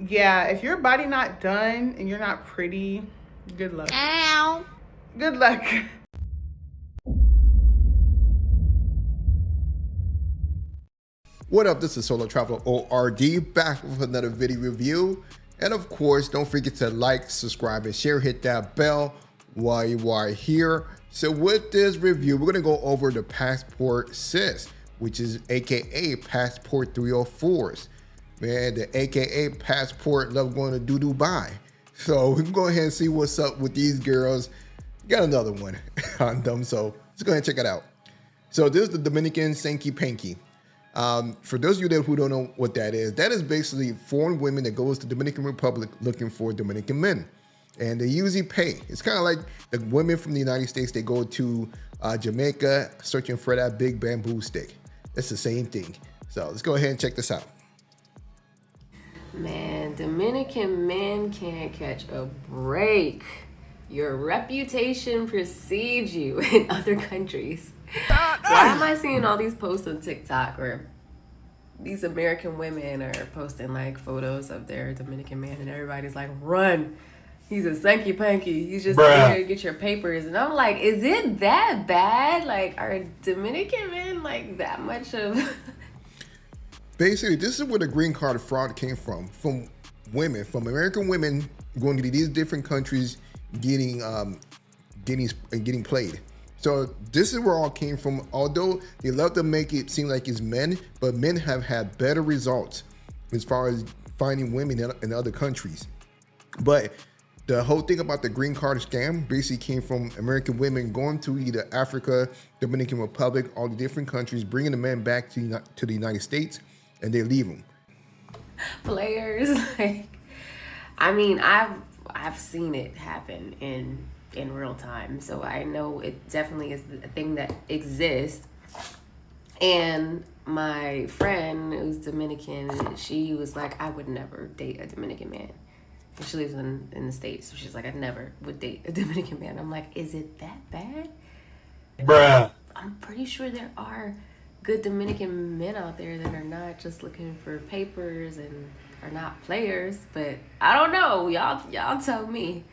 Yeah, if your body not done and you're not pretty, good luck. Ow. Good luck. What up, this is Solo Traveler ORD back with another video review. And of course, don't forget to like, subscribe, and share. Hit that bell while you are here. So with this review, we're gonna go over the Passport Sys, which is AKA Passport 304s. Man, the AKA Passport love going to Dubai. So we can go ahead and see what's up with these girls. Got another one on them, so let's go ahead and check it out. So this is the Dominican Sanky Panky. For those of you who don't know what that is basically foreign women that goes to Dominican Republic looking for Dominican men. And they usually pay. It's kind of like the women from the United States, they go to Jamaica searching for that big bamboo stick. It's the same thing. So let's go ahead and check this out. Man, Dominican men can't catch a break. Your reputation precedes you in other countries. Why am I seeing all these posts on TikTok where these American women are posting like photos of their Dominican man and everybody's like, run, he's a sanky panky, he's just here to get your papers. And I'm like, is it that bad? Like, are Dominican men like that much of... Basically, this is where the green card fraud came from women, from American women going to these different countries getting played. So this is where it all came from. Although they love to make it seem like it's men, but men have had better results as far as finding women in other countries. But the whole thing about the green card scam basically came from American women going to either Africa, Dominican Republic, all the different countries, bringing the men back to the United States, and they leave them. Players, like, I mean, I've seen it happen in real time, so I know it definitely is a thing that exists. And my friend who's Dominican, she was like, I would never date a Dominican man. And she lives in the States, so she's like, I never would date a Dominican man. I'm like, is it that bad? Bruh. I'm pretty sure there are good Dominican men out there that are not just looking for papers and are not players, but I don't know. Y'all tell me.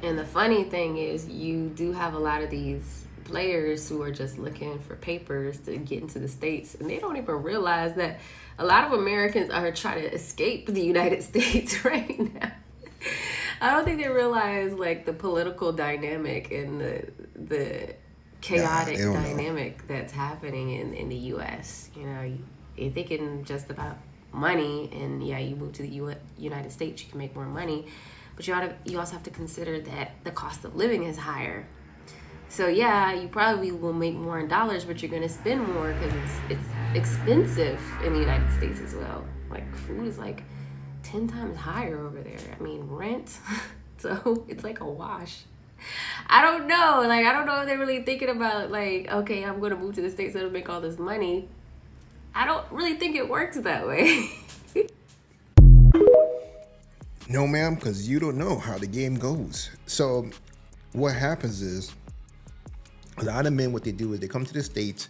And the funny thing is, you do have a lot of these players who are just looking for papers to get into the States, and they don't even realize that a lot of Americans are trying to escape the United States right now. I don't think they realize like the political dynamic and the chaotic dynamic that's happening in the U.S. You know, you're thinking just about money, and yeah, you move to the United States, you can make more money, but you also have to consider that the cost of living is higher. So yeah, you probably will make more in dollars, but you're going to spend more because it's expensive in the United States as well. Like food is like 10 times higher over there. I mean, rent. So it's like a wash. I don't know. Like, I don't know if they're really thinking about like, okay, I'm going to move to the States and make all this money. I don't really think it works that way. No, ma'am, because you don't know how the game goes. So what happens is, a lot of men, what they do is they come to the States.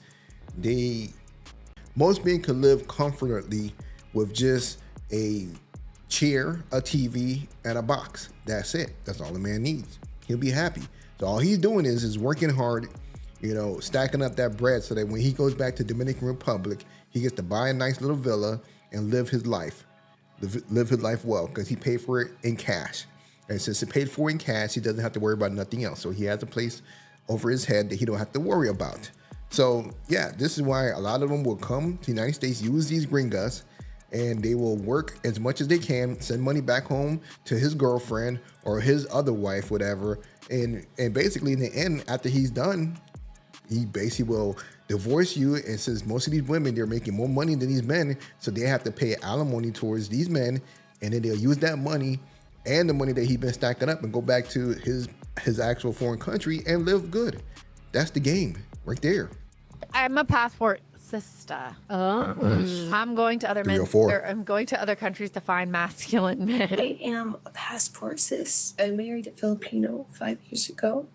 Most men can live comfortably with just a chair, a TV, and a box. That's it. That's all a man needs. He'll be happy. So all he's doing is working hard, you know, stacking up that bread so that when he goes back to Dominican Republic, he gets to buy a nice little villa and live his life. Live his life well, because he paid for it in cash. And since he paid for it in cash, he doesn't have to worry about nothing else. So he has a place over his head that he don't have to worry about. So yeah, this is why a lot of them will come to the United States, use these gringas, and they will work as much as they can, send money back home to his girlfriend or his other wife, whatever. And basically in the end, after he's done, he basically will divorce you. And since most of these women, they're making more money than these men, so they have to pay alimony towards these men, and then they'll use that money and the money that he's been stacking up and go back to his actual foreign country and live good. That's the game right there. I'm a passport sister. I'm going to other men. I'm going to other countries to find masculine men. I am a passport sis. I married a Filipino 5 years ago.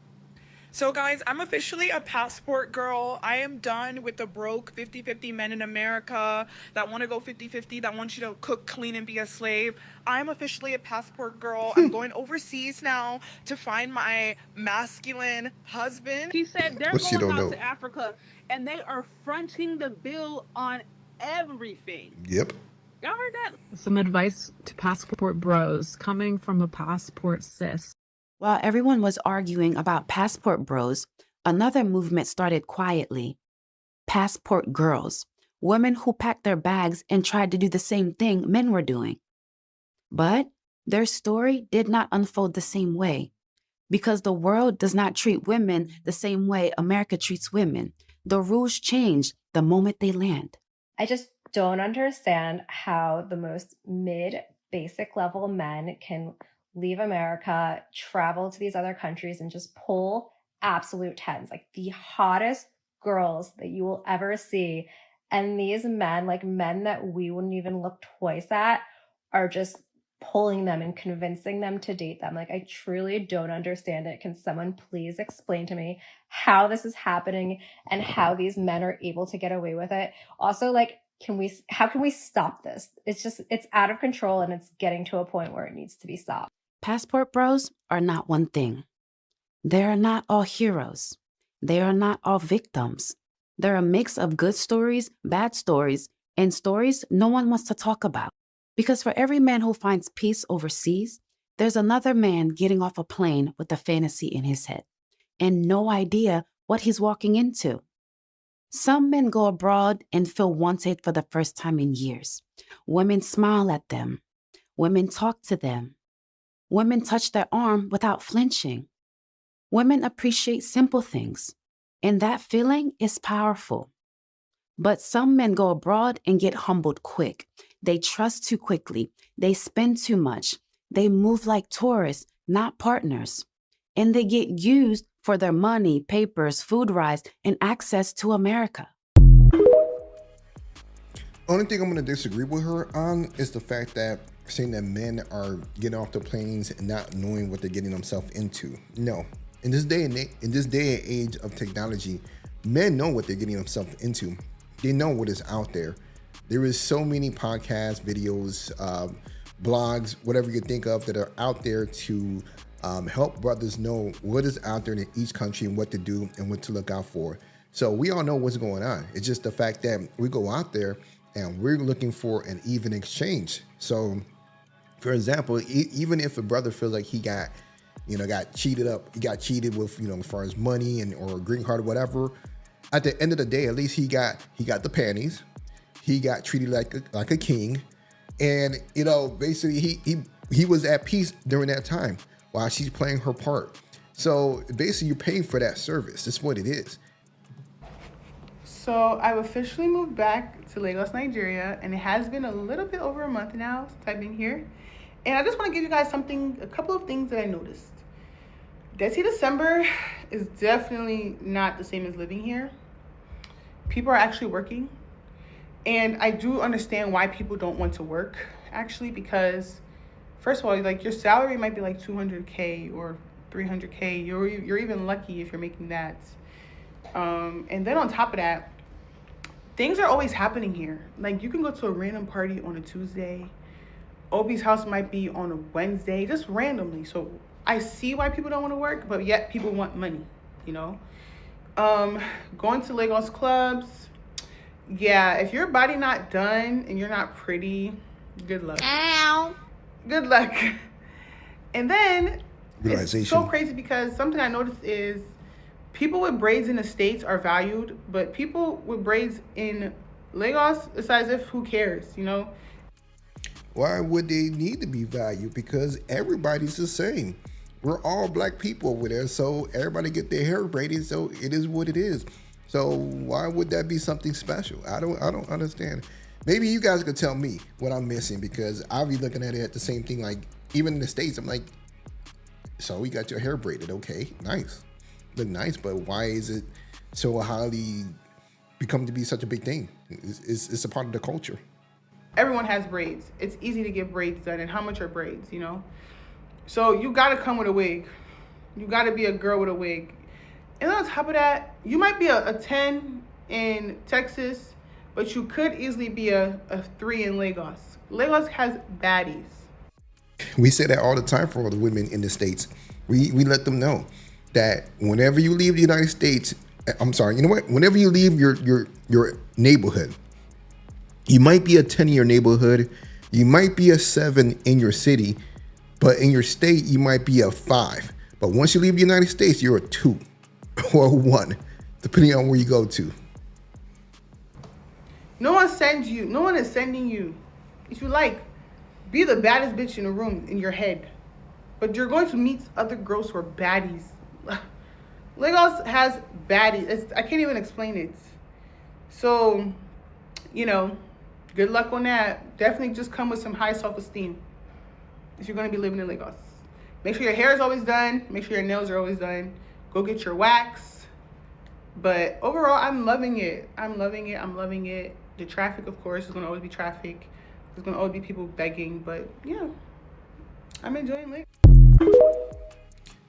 So guys, I'm officially a passport girl. I am done with the broke 50-50 men in America that want to go 50-50, that want you to cook, clean, and be a slave. I'm officially a passport girl. I'm going overseas now to find my masculine husband. He said they're going out to Africa and they are fronting the bill on everything. Yep. Y'all heard that? Some advice to passport bros coming from a passport sis. While everyone was arguing about passport bros, another movement started quietly. Passport girls, women who packed their bags and tried to do the same thing men were doing. But their story did not unfold the same way, because the world does not treat women the same way America treats women. The rules change the moment they land. I just don't understand how the most basic level men can leave America, travel to these other countries, and just pull absolute tens, like the hottest girls that you will ever see. And these men, like men that we wouldn't even look twice at, are just pulling them and convincing them to date them. Like, I truly don't understand it. Can someone please explain to me how this is happening and how these men are able to get away with it? Also, like, how can we stop this? It's out of control and it's getting to a point where it needs to be stopped. Passport bros are not one thing. They are not all heroes. They are not all victims. They're a mix of good stories, bad stories, and stories no one wants to talk about. Because for every man who finds peace overseas, there's another man getting off a plane with a fantasy in his head and no idea what he's walking into. Some men go abroad and feel wanted for the first time in years. Women smile at them. Women talk to them. Women touch their arm without flinching. Women appreciate simple things, and that feeling is powerful. But some men go abroad and get humbled quick. They trust too quickly. They spend too much. They move like tourists, not partners. And they get used for their money, papers, food rights, and access to America. Only thing I'm going to disagree with her on is the fact that saying that men are getting off the planes and not knowing what they're getting themselves into. No. In this day and age of technology, men know what they're getting themselves into. They know what is out there. There is so many podcasts, videos, blogs, whatever you think of that are out there to help brothers know what is out there in each country and what to do and what to look out for. So we all know what's going on. It's just the fact that we go out there and we're looking for an even exchange. So, for example, even if a brother feels like he got cheated up, he got cheated with, as far as money and or a green card or whatever, at the end of the day, at least he got the panties, he got treated like a king, and basically he was at peace during that time while she's playing her part. So basically, you're paying for that service. That's what it is. So I've officially moved back to Lagos, Nigeria, and it has been a little bit over a month now since I've been here. And I just want to give you guys a couple of things that I noticed. Desi December is definitely not the same as living here. People are actually working. And I do understand why people don't want to work, actually, because first of all, like, your salary might be like 200K or 300K. You're even lucky if you're making that. And then on top of that, things are always happening here. Like, you can go to a random party on a Tuesday. Obi's house might be on a Wednesday, just randomly. So I see why people don't want to work, but yet people want money, Going to Lagos clubs. Yeah, if your body not done and you're not pretty, good luck. Ow. Good luck. And then it's so crazy because something I noticed is people with braids in the States are valued, but people with braids in Lagos, it's as if, who cares, Why would they need to be valued? Because everybody's the same. We're all black people over there, so everybody get their hair braided, so it is what it is. So why would that be something special? I don't understand. Maybe you guys could tell me what I'm missing, because I'll be looking at it at the same thing. Like, even in the States, I'm like, so you got your hair braided, okay, nice. Look nice, but why is it so highly become to be such a big thing? It's a part of the culture. Everyone has braids. It's easy to get braids done. And how much are braids, So you got to come with a wig. You got to be a girl with a wig. And on top of that, you might be a 10 in Texas, but you could easily be a 3 in Lagos. Lagos has baddies. We say that all the time for all the women in the States. We let them know that whenever you leave the United States, I'm sorry, you know what? Whenever you leave your neighborhood, you might be a 10 in your neighborhood, you might be a 7 in your city, but in your state, you might be a 5. But once you leave the United States, you're a 2 or a 1, depending on where you go to. No one is sending you. If you like, be the baddest bitch in the room in your head. But you're going to meet other girls who are baddies. Lagos has baddies. I can't even explain it. So, you know, good luck on that. Definitely just come with some high self-esteem if you're going to be living in Lagos. Make sure your hair is always done. Make sure your nails are always done. Go get your wax. But overall, I'm loving it. I'm loving it. I'm loving it. The traffic, of course, is going to always be traffic. There's going to always be people begging. But, yeah, I'm enjoying it.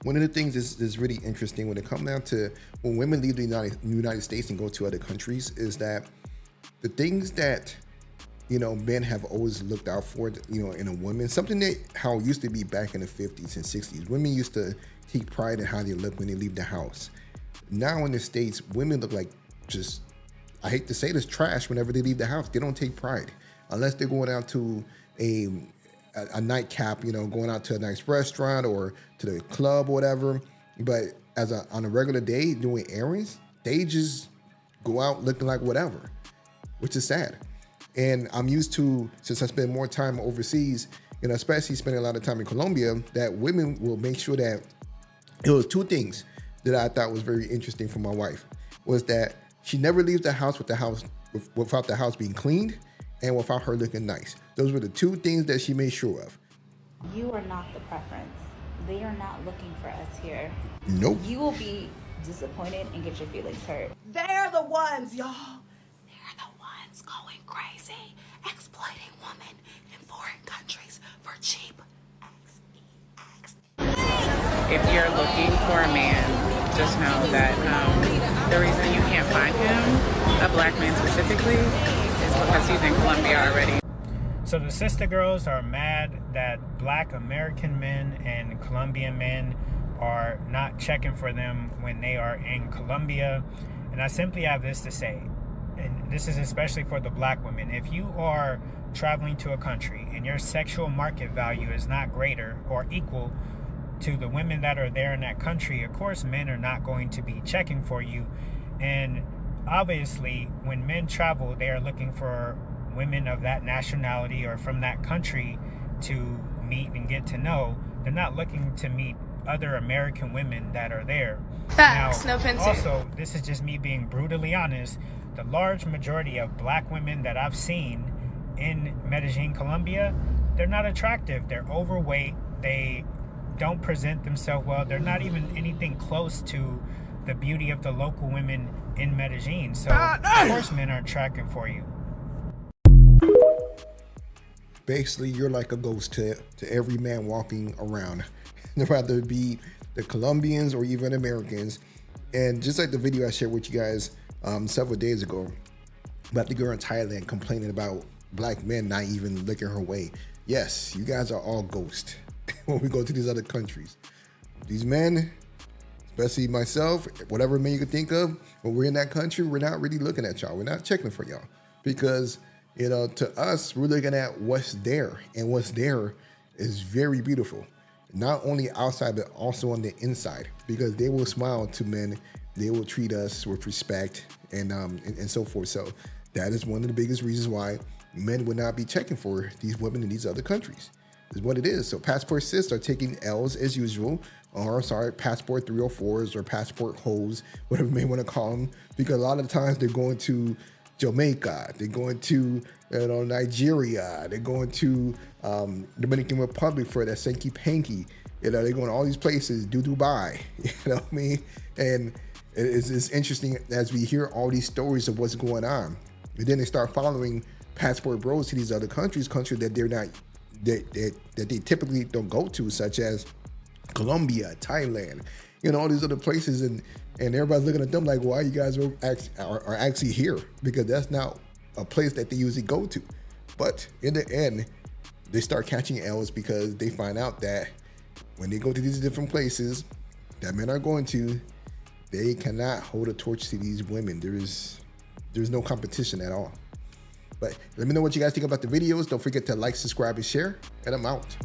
One of the things is really interesting when it comes down to when women leave the United States and go to other countries is that the things that, you know, men have always looked out for, you know, in a woman, something that how it used to be back in the 50s and 60s. Women used to take pride in how they look when they leave the house. Now in the States, women look like just, I hate to say this, trash whenever they leave the house. They don't take pride unless they're going out to a nightcap, you know, going out to a nice restaurant or to the club or whatever. But on a regular day doing errands, they just go out looking like whatever, which is sad. And I'm used to, since I spend more time overseas, you know, especially spending a lot of time in Colombia, that women will make sure that it was 2 things that I thought was very interesting for my wife, was that she never leaves the house without the house being cleaned and without her looking nice. Those were the 2 things that she made sure of. You are not the preference. They are not looking for us here. Nope. You will be disappointed and get your feelings hurt. They're the ones, y'all. They're the ones going crazy, exploiting women in foreign countries for cheap If you're looking for a man, just know that the reason you can't find him, a black man specifically, is because he's in Colombia already. So the sister girls are mad that black American men and Colombian men are not checking for them when they are in Colombia. And I simply have this to say, and this is especially for the black women. If you are traveling to a country and your sexual market value is not greater or equal to the women that are there in that country, of course men are not going to be checking for you. And obviously when men travel, they are looking for women of that nationality or from that country to meet and get to know. They're not looking to meet other American women that are there. Facts, now, no offense. Also, this is just me being brutally honest, the large majority of black women that I've seen in Medellin, Colombia, they're not attractive. They're overweight. They don't present themselves well. They're not even anything close to the beauty of the local women in Medellin. So, of course, men aren't tracking for you. Basically, you're like a ghost to every man walking around, whether it be the Colombians or even Americans. And just like the video I shared with you guys several days ago about the girl in Thailand complaining about black men not even looking her way. Yes, you guys are all ghosts when we go to these other countries. These men, especially myself, whatever man you can think of, when we're in that country, we're not really looking at y'all. We're not checking for y'all because, you know, to us, we're looking at what's there, and what's there is very beautiful. Not only outside, but also on the inside, because they will smile to men. They will treat us with respect and so forth. So that is one of the biggest reasons why men would not be checking for these women in these other countries. Is what it is. So passport sis are taking L's as usual, or sorry, passport 304s or passport hoes, whatever you may want to call them, because a lot of the times they're going to Jamaica, they're going to, you know, Nigeria, they're going to Dominican Republic for that Sankey Panky, you know, they're going to all these places, Dubai, you know what I mean? And it's interesting as we hear all these stories of what's going on. And then they start following passport bros to these other countries that they're not, that they typically don't go to, such as Colombia, Thailand, in all these other places, and everybody's looking at them like, why you guys are actually here? Because that's not a place that they usually go to. But in the end, they start catching L's because they find out that when they go to these different places that men are going to, they cannot hold a torch to these women. There's no competition at all. But let me know what you guys think about the videos. Don't forget to like, subscribe, and share, and I'm out.